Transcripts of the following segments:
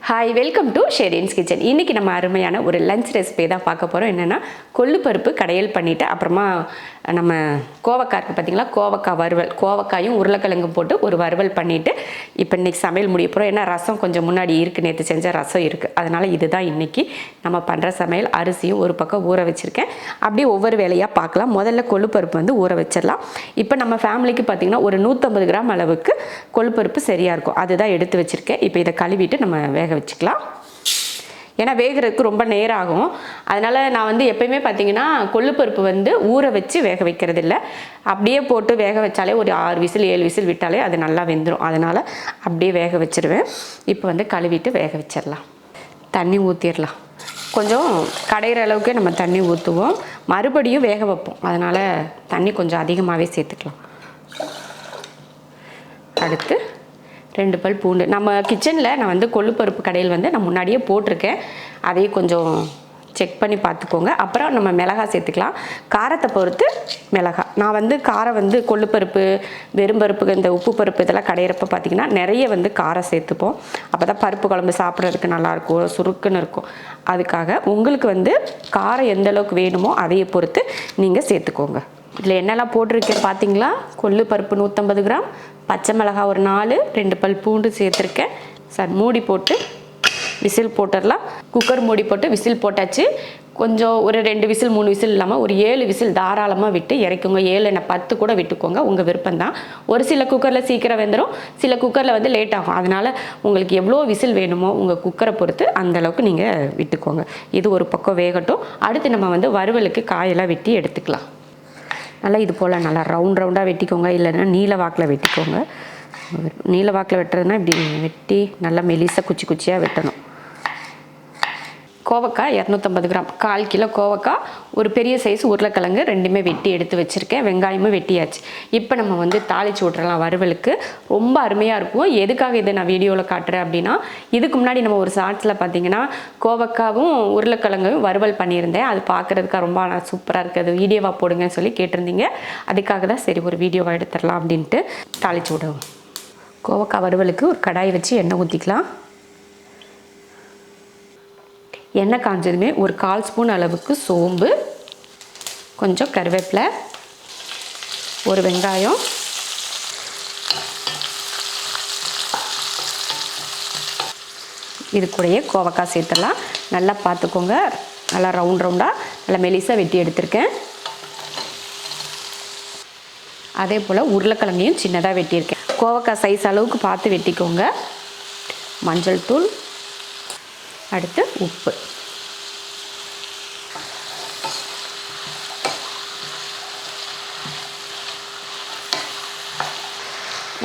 Hi, welcome to Shereen's kitchen. இன்றைக்கி நம்ம அருமையான ஒரு லஞ்ச் ரெசிபி தான் பார்க்க போகிறோம். என்னென்னா கொள்ளு பருப்பு கடையல் பண்ணிவிட்டு அப்புறமா நம்ம கோவக்காய் இருக்குது பார்த்திங்களா, கோவக்காய் வறுவல், கோவக்காயும் உருளைக்கிழங்கும் போட்டு ஒரு வறுவல் பண்ணிவிட்டு இப்போ இன்றைக்கி சமையல் முடிய போகிறோம். ஏன்னா ரசம் கொஞ்சம் முன்னாடி இருக்குது, நேற்று செஞ்ச ரசம் இருக்குது. அதனால் இதுதான் இன்றைக்கி நம்ம பண்ணுற சமையல். அரிசியும் ஒரு பக்கம் ஊற வச்சுருக்கேன். அப்படியே ஒவ்வொரு வேலையாக பார்க்கலாம். முதல்ல கொள்ளு பருப்பு வந்து ஊற வச்சிடலாம். இப்போ நம்ம ஃபேமிலிக்கு பார்த்திங்கன்னா ஒரு 150 கிராம் அளவுக்கு கொள்ளு பருப்பு சரியாக இருக்கும். அதுதான் எடுத்து வச்சுருக்கேன். இப்போ இதை கழுவிட்டு நம்ம வேக வச்சுக்கலாம். ஏன்னா வேகிறதுக்கு ரொம்ப நேரம் ஆகும். அதனால் நான் வந்து எப்போயுமே பார்த்திங்கன்னா கொள்ளுப்பருப்பு வந்து ஊற வச்சு வேக வைக்கிறது இல்லை. அப்படியே போட்டு வேக வச்சாலே ஒரு 6 விசில் 7 விசில் விட்டாலே அது நல்லா வெந்துடும். அதனால் அப்படியே வேக வச்சுருவேன். இப்போ வந்து கழுவிட்டு வேக வச்சிடலாம். தண்ணி ஊற்றிடலாம். கொஞ்சம் கடையிற அளவுக்கே நம்ம தண்ணி ஊற்றுவோம். மறுபடியும் வேக வைப்போம். அதனால் தண்ணி கொஞ்சம் அதிகமாகவே சேர்த்துக்கலாம். அடுத்து 2 பல் பூண்டு. நம்ம கிச்சனில் நான் வந்து கொள்ளுப்பருப்பு கடையில் வந்து நான் முன்னாடியே போட்டிருக்கேன். அதையும் கொஞ்சம் செக் பண்ணி பார்த்துக்கோங்க. அப்புறம் நம்ம மிளகாய் சேர்த்துக்கலாம். காரத்தை பொறுத்து மிளகாய். நான் வந்து காரம் வந்து கொள்ளுப்பருப்பு, வெறும்பருப்பு, இந்த உப்பு பருப்பு இதெல்லாம் கடையிறப்ப பார்த்திங்கன்னா நிறைய வந்து காரம் சேர்த்துப்போம். அப்போ தான் பருப்பு குழம்பு சாப்பிட்றதுக்கு நல்லாயிருக்கும், சுருக்குன்னு இருக்கும். அதுக்காக உங்களுக்கு வந்து காரம் எந்த அளவுக்கு வேணுமோ அதையை பொறுத்து நீங்கள் சேர்த்துக்கோங்க. இதில் என்னெல்லாம் போட்டிருக்கேன் பார்த்தீங்களா? கொள்ளு பருப்பு 150 கிராம், பச்சை மிளகாய் ஒரு 4, 2 பல் பூண்டு சேர்த்துருக்கேன். சார் மூடி போட்டு விசில் போட்டுடலாம். குக்கர் மூடி போட்டு விசில் போட்டாச்சு. கொஞ்சம் ஒரு 2 விசில் 3 விசில் இல்லாமல் ஒரு 7 விசில் தாராளமாக விட்டு இறக்குங்க. 7 என்ன 10 கூட விட்டுக்கோங்க, உங்கள் விருப்பம்தான். ஒரு சில குக்கரில் சீக்கிரம் வெந்துடும், சில குக்கரில் வந்து லேட் ஆகும். அதனால் உங்களுக்கு எவ்வளோ விசில் வேணுமோ உங்கள் குக்கரை பொறுத்து அந்தளவுக்கு நீங்கள் விட்டுக்கோங்க. இது ஒரு பக்கம் வேகட்டும். அடுத்து நம்ம வந்து வறுவலுக்கு காயெல்லாம் வெட்டி எடுத்துக்கலாம். நல்லா இது போல் நல்லா ரவுண்டாக வெட்டிக்கோங்க, இல்லைன்னா நீல வாக்கில் வெட்டிக்கோங்க. நீல வாக்கில் வெட்டுறதுனா இப்படி வெட்டி நல்லா மெலிசாக குச்சி குச்சியாக வெட்டணும். கோவக்காய் 250 கிராம், 1/4 கிலோ கோவக்காய், ஒரு பெரிய சைஸ் உருளைக்கிழங்கு ரெண்டுமே வெட்டி எடுத்து வச்சுருக்கேன். வெங்காயமும் வெட்டியாச்சு. இப்போ நம்ம வந்து தாளித்து விட்றலாம். வறுவலுக்கு ரொம்ப அருமையாக இருக்கும். எதுக்காக இதை நான் வீடியோவில் காட்டுறேன் அப்படின்னா, இதுக்கு முன்னாடி நம்ம ஒரு ஷார்ட்ஸில் பார்த்தீங்கன்னா கோவக்காவும் உருளைக்கிழங்கையும் வறுவல் பண்ணியிருந்தேன். அது பார்க்குறதுக்காக ரொம்ப சூப்பராக இருக்குது, அது வீடியோவாக போடுங்கன்னு சொல்லி கேட்டிருந்தீங்க. அதுக்காக தான் சரி ஒரு வீடியோவாக எடுத்துடலாம் அப்படின்ட்டு தாளித்து விடுவோம். கோவக்காய் வறுவலுக்கு ஒரு கடாயை வச்சு எண்ணெய் ஊற்றிக்கலாம். எண்ணெய் காஞ்சதுமே ஒரு 1/4 ஸ்பூன் அளவுக்கு சோம்பு, கொஞ்சம் கருவேப்பிலை, ஒரு வெங்காயம், இது கூடயே கோவக்காய் சேர்த்துடலாம். நல்லா பார்த்துக்கோங்க, நல்லா ரவுண்டாக நல்லா மெலிசாக வெட்டி எடுத்திருக்கேன். அதே போல் உருளைக்கிழங்கையும் சின்னதாக வெட்டியிருக்கேன். கோவக்காய் சைஸ் அளவுக்கு பார்த்து வெட்டிக்கோங்க. மஞ்சள் தூள், அடுத்து உப்பு,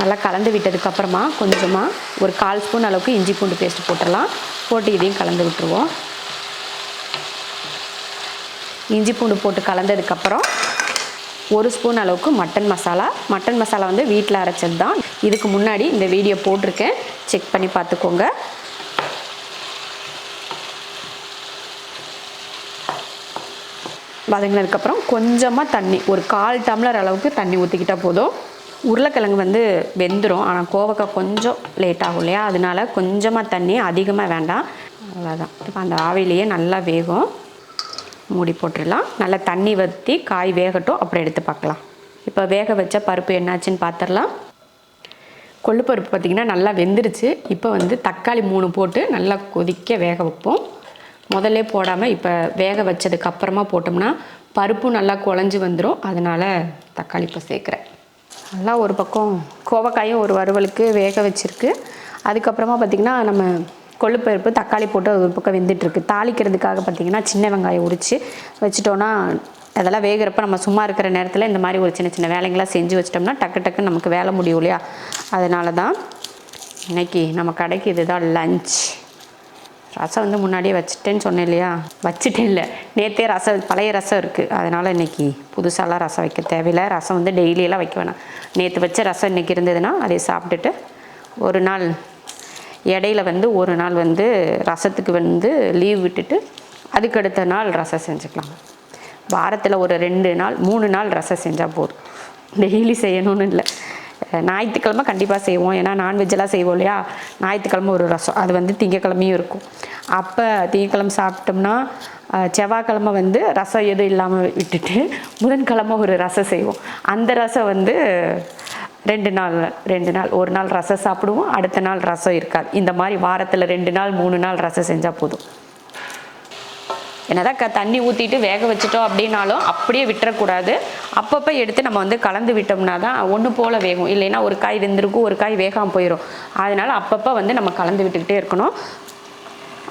நல்லா கலந்து விட்டதுக்கப்புறமா கொஞ்சமாக ஒரு 1/4 ஸ்பூன் அளவுக்கு இஞ்சி பூண்டு பேஸ்ட் போட்டுடலாம். போட்டு இதையும் கலந்து விட்டுருவோம். இஞ்சி பூண்டு போட்டு கலந்ததுக்கப்புறம் 1 ஸ்பூன் அளவுக்கு மட்டன் மசாலா. மட்டன் மசாலா வந்து வீட்டில் அரைச்சது தான். இதுக்கு முன்னாடி இந்த வீடியோ போட்டிருக்கேன், செக் பண்ணி பார்த்துக்கோங்க. வதங்கினதுக்கப்புறம் கொஞ்சமாக தண்ணி, ஒரு 1/4 டம்ளர் அளவுக்கு தண்ணி ஊற்றிக்கிட்டால் போதும். உருளைக்கிழங்கு வந்து வெந்துடும், ஆனால் கோவக்காய் கொஞ்சம் லேட் ஆகும் இல்லையா, அதனால கொஞ்சமாக தண்ணி, அதிகமாக வேண்டாம். அவ்வளோதான். இப்போ அந்த ஆவிலேயே நல்லா வேகும். மூடி போட்டுடலாம். நல்லா தண்ணி வற்றி காய் வேகட்டும், அப்புறம் எடுத்து பார்க்கலாம். இப்போ வேக வச்ச பருப்பு என்னாச்சுன்னு பார்த்துடலாம். கொள்ளு பருப்பு பார்த்திங்கன்னா நல்லா வெந்துருச்சு. இப்போ வந்து தக்காளி 3 போட்டு நல்லா கொதிக்க வேக வைப்போம். முதல்ல போடாமல் இப்போ வேக வச்சதுக்கப்புறமா போட்டோம்னா பருப்பும் நல்லா குழஞ்சி வந்துடும். அதனால் தக்காளி இப்போ சேர்க்குறேன். நல்லா ஒரு பக்கம் கோவக்காயும் ஒரு வறுவலுக்கு வேக வச்சுருக்கு. அதுக்கப்புறமா பார்த்திங்கன்னா நம்ம கொள்ளுப்பருப்பு தக்காளி போட்டு ஒரு பக்கம் வெந்துட்டுருக்கு. தாளிக்கிறதுக்காக பார்த்திங்கன்னா சின்ன வெங்காயம் உரித்து வச்சுட்டோன்னா அதெல்லாம் வேகிறப்ப நம்ம சும்மா இருக்கிற நேரத்தில் இந்த மாதிரி ஒரு சின்ன சின்ன வேலைங்களாம் செஞ்சு வச்சிட்டோம்னா டக்கு டக்குன்னு நமக்கு வேலை முடியும் இல்லையா. அதனால தான் இன்றைக்கி நம்ம கடைக்கு இதுதான் லஞ்ச். ரசம் வந்து முன்னாடியே வச்சுட்டேன்னு சொன்னேன் இல்லையா, வச்சுட்டேன் இல்லை, நேற்றே ரசம் பழைய ரசம் இருக்குது. அதனால் இன்றைக்கி புதுசாலாம் ரசம் வைக்க தேவையில்லை. ரசம் வந்து டெய்லியெல்லாம் வைக்க வேணாம். நேற்று வச்ச ரசம் இன்றைக்கி இருந்ததுன்னா அதை சாப்பிட்டுட்டு ஒரு நாள் இடையில வந்து ஒரு நாள் வந்து ரசத்துக்கு வந்து லீவ் விட்டுட்டு அதுக்கடுத்த நாள் ரசம் செஞ்சுக்கலாம். வாரத்தில் ஒரு 2 நாள் 3 நாள் ரசம் செஞ்சால் போதும். டெய்லி செய்யணும்னு இல்லை. ஞாயிற்றுக்கிழமை கண்டிப்பாக செய்வோம், ஏன்னா நான்வெஜ்ஜெல்லாம் செய்வோம் இல்லையா. ஞாயிற்றுக்கிழமை ஒரு ரசம், அது வந்து திங்கக்கிழமையும் இருக்கும். அப்போ திங்கக்கிழமை சாப்பிட்டோம்னா செவ்வாய்க்கிழமை வந்து ரசம் எதுவும் இல்லாமல் விட்டுட்டு புதன்கிழமை ஒரு ரசம் செய்வோம். அந்த ரசம் வந்து 2 நாள், ஒரு நாள் ரசம் சாப்பிடுவோம், அடுத்த நாள் ரசம் இருக்காது. இந்த மாதிரி வாரத்தில் 2 நாள் 3 நாள் ரசம் செஞ்சால் போதும். என்னதான் தண்ணி ஊற்றிட்டு வேக வச்சுட்டோம் அப்படின்னாலும் அப்படியே விட்டுறக்கூடாது. அப்பப்போ எடுத்து நம்ம வந்து கலந்து விட்டோம்னா தான் ஒன்று போல் வேகும். இல்லைன்னா ஒரு காய் வெந்திருக்கும், ஒரு காய் வேகாமல் போயிடும். அதனால் அப்பப்போ வந்து நம்ம கலந்து விட்டுக்கிட்டே இருக்கணும்.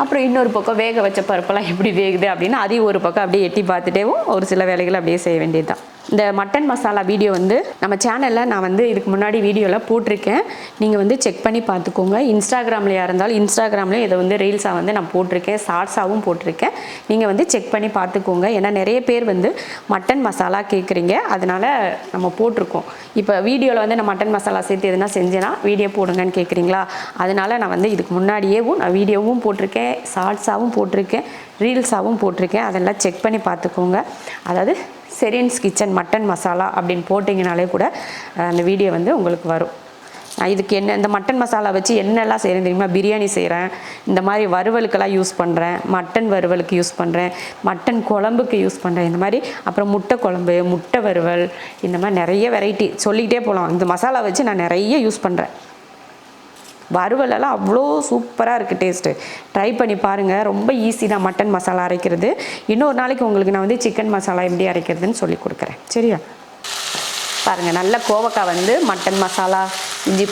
அப்புறம் இன்னொரு பக்கம் வேக வச்ச பருப்பெல்லாம் எப்படி வேகுது அப்படின்னு அதையும் ஒரு பக்கம் அப்படியே எட்டி பார்த்துட்டேவும் ஒரு சில வேலைகளை அப்படியே செய்ய வேண்டியது தான். இந்த மட்டன் மசாலா வீடியோ வந்து நம்ம சேனலில் நான் வந்து இதுக்கு முன்னாடி வீடியோவில் போட்டிருக்கேன். நீங்கள் வந்து செக் பண்ணி பார்த்துக்கோங்க. இன்ஸ்டாகிராம்லையாக இருந்தாலும் இன்ஸ்டாகிராம்லேயும் இதை வந்து ரீல்ஸாக வந்து நான் போட்டிருக்கேன், ஷார்ட்ஸாகவும் போட்டிருக்கேன். நீங்கள் வந்து செக் பண்ணி பார்த்துக்கோங்க. ஏன்னா நிறைய பேர் வந்து மட்டன் மசாலா கேட்குறீங்க, அதனால் நம்ம போட்டிருக்கோம். இப்போ வீடியோவில் வந்து நான் மட்டன் மசாலா சேர்த்து எதுனா செஞ்சேன்னா வீடியோ போடுங்கன்னு கேட்குறீங்களா, அதனால் நான் வந்து இதுக்கு முன்னாடியேவும் நான் வீடியோவும் போட்டிருக்கேன், ஷார்ட்ஸாகவும் போட்டிருக்கேன், ரீல்ஸாகவும் போட்டிருக்கேன். அதெல்லாம் செக் பண்ணி பார்த்துக்கோங்க. அதாவது செரீன்ஸ் கிச்சன் மட்டன் மசாலா அப்படின்னு போட்டிங்கனாலே கூட அந்த வீடியோ வந்து உங்களுக்கு வரும். நான் இதுக்கு இந்த மட்டன் மசாலா வச்சு என்னெல்லாம் செய்கிறேன் தெரியுமா? பிரியாணி செய்கிறேன், இந்த மாதிரி வறுவலுக்கெல்லாம் யூஸ் பண்ணுறேன், மட்டன் வறுவலுக்கு யூஸ் பண்ணுறேன், மட்டன் குழம்புக்கு யூஸ் பண்ணுறேன், இந்த மாதிரி அப்புறம் முட்டை குழம்பு, முட்டை வறுவல், இந்த மாதிரி நிறைய வெரைட்டி சொல்லிக்கிட்டே போகலாம். இந்த மசாலா வச்சு நான் நிறைய யூஸ் பண்ணுறேன். வறுவலெல்லாம் அவ்வளோ சூப்பராக இருக்குது டேஸ்ட்டு. ட்ரை பண்ணி பாருங்கள், ரொம்ப ஈஸி தான் மட்டன் மசாலா அரைக்கிறது. இன்னொரு நாளைக்கு உங்களுக்கு நான் வந்து சிக்கன் மசாலா எப்படி அரைக்கிறதுன்னு சொல்லி கொடுக்குறேன், சரியா? பாருங்கள், நல்ல கோவக்காய் வந்து மட்டன் மசாலா, இஞ்சி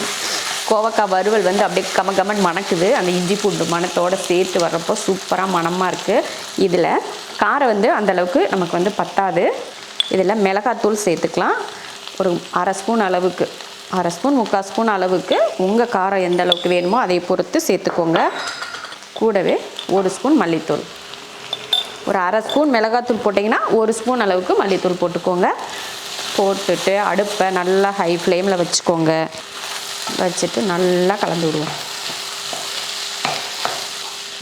கோவக்காய் வறுவல் வந்து அப்படியே கமகமன் மணக்குது. அந்த இஞ்சி பூண்டு மணத்தோடு சேர்த்து வர்றப்போ சூப்பராக மணமாக இருக்குது. இதில் காரம் வந்து அந்தளவுக்கு நமக்கு வந்து பத்தாது. இதில் மிளகாத்தூள் சேர்த்துக்கலாம். ஒரு 1/2 ஸ்பூன் அளவுக்கு, 1/2 ஸ்பூன் 3/4 ஸ்பூன் அளவுக்கு உங்கள் காரம் எந்த அளவுக்கு வேணுமோ அதை பொறுத்து சேர்த்துக்கோங்க. கூடவே 1 ஸ்பூன் மல்லித்தூள், ஒரு 1/2 ஸ்பூன் மிளகாத்தூள் போட்டிங்கன்னா 1 ஸ்பூன் அளவுக்கு மல்லித்தூள் போட்டுக்கோங்க. போட்டுட்டு அடுப்பை நல்லா ஹை ஃப்ளேமில் வச்சுக்கோங்க. வச்சுட்டு நல்லா கலந்து விடுவோம்.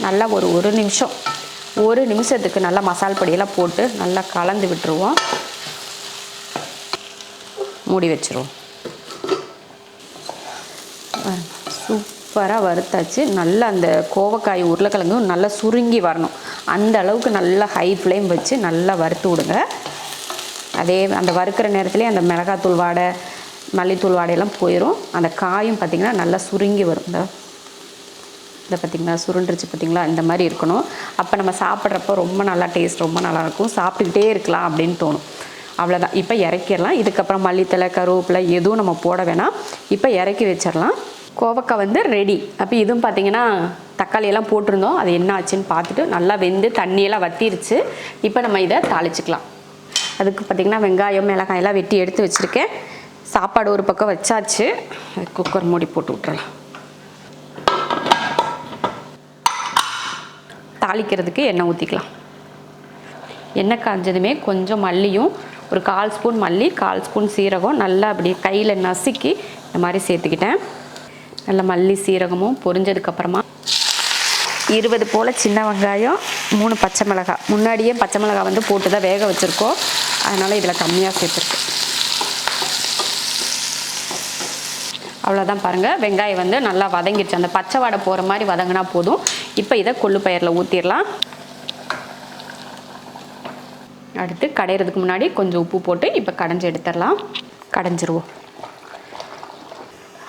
நல்லா ஒரு நிமிஷத்துக்கு நல்லா மசால் பொடியெல்லாம் போட்டு நல்லா கலந்து விட்டுருவோம். மூடி வச்சுருவோம். சூப்பராக வறுத்தாச்சு. நல்லா அந்த கோவக்காய் உருளைக்கிழங்கும் நல்லா சுருங்கி வரணும். அந்த அளவுக்கு நல்லா ஹை ஃப்ளேம் வச்சு நல்லா வறுத்து விடுங்க. அதே அந்த வறுக்கிற நேரத்துலேயே அந்த மிளகாத்தூள் வாடை, மல்லித்தூள் வாடையெல்லாம் போயிடும். அந்த காயும் பார்த்திங்கன்னா நல்லா சுருங்கி வரும். இந்த பார்த்திங்களா சுருண்டுருச்சு பார்த்திங்களா, இந்த மாதிரி இருக்கணும். அப்போ நம்ம சாப்பிட்றப்போ ரொம்ப நல்லா டேஸ்ட், ரொம்ப நல்லாயிருக்கும், சாப்பிட்டுக்கிட்டே இருக்கலாம் அப்படின்னு தோணும். அவ்வளோதான். இப்போ இறக்கிடலாம். இதுக்கப்புறம் மல்லித்தலை, கருவேப்பிலை எதுவும் நம்ம போட வேணாம். இப்போ இறக்கி வச்சிடலாம். கோவக்காய் வந்து ரெடி. அப்போ இதுவும் பார்த்திங்கன்னா தக்காளியெல்லாம் போட்டிருந்தோம், அது என்ன ஆச்சுன்னு பார்த்துட்டு நல்லா வெந்து தண்ணியெல்லாம் வற்றிருச்சு. இப்போ நம்ம இதை தாளிச்சிக்கலாம். அதுக்கு பார்த்திங்கன்னா வெங்காயம், மிளகாயெல்லாம் வெட்டி எடுத்து வச்சுருக்கேன். சாப்பாடு ஒரு பக்கம் வச்சாச்சு. குக்கர் மூடி போட்டு விட்டுறலாம். தாளிக்கிறதுக்கு எண்ணெய் ஊற்றிக்கலாம். எண்ணெய் காஞ்சதுமே கொஞ்சம் மல்லியும், ஒரு 1/4 ஸ்பூன் மல்லி, 1/4 ஸ்பூன் சீரகம் நல்லா அப்படி கையில் நசுக்கி இந்த மாதிரி சேர்த்துக்கிட்டேன். நல்லா மல்லி சீரகமும் பொரிஞ்சதுக்கப்புறமா 20 போல் சின்ன வெங்காயம், 3 பச்சை மிளகாய். முன்னாடியே பச்சை மிளகாய் வந்து போட்டு தான் வேக வச்சுருக்கோம், அதனால் இதில் கம்மியாக சேர்த்துருக்கேன். அவ்வளோதான். பாருங்கள், வெங்காயம் வந்து நல்லா வதங்கிடுச்சு. அந்த பச்சை வாடை போகிற மாதிரி வதங்கினா போதும். இப்போ இதை கொள்ளு பயிரில் ஊற்றிடலாம். அடுத்து கடையிறதுக்கு முன்னாடி கொஞ்சம் உப்பு போட்டு இப்போ கடைஞ்சி எடுத்துடலாம். கடைஞ்சிருவோம்.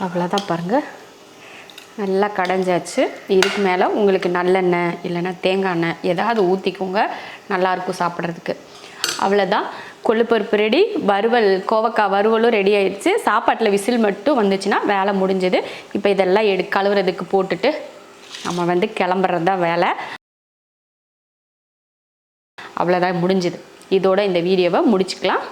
அவ்வளோதான். பாருங்கள், நல்லா கடைஞ்சாச்சு. இதுக்கு மேலே உங்களுக்கு நல்லெண்ணெய் இல்லைன்னா தேங்காய் எண்ணெய் ஏதாவது ஊற்றிக்கோங்க, நல்லாயிருக்கும் சாப்பிட்றதுக்கு. அவ்வளோதான், கொள்ளுப்பருப்பு ரெடி. வறுவல், கோவக்காய் வறுவலும் ரெடி ஆயிடுச்சு. சாப்பாட்டில் விசில் மட்டும் வந்துச்சுன்னா வேலை முடிஞ்சது. இப்போ இதெல்லாம் கழுவுறதுக்கு போட்டுட்டு நம்ம வந்து கிளம்புறது தான் வேலை. அவ்வளோதான், முடிஞ்சுது. இதோட இந்த வீடியோவை முடிச்சுக்கலாம்.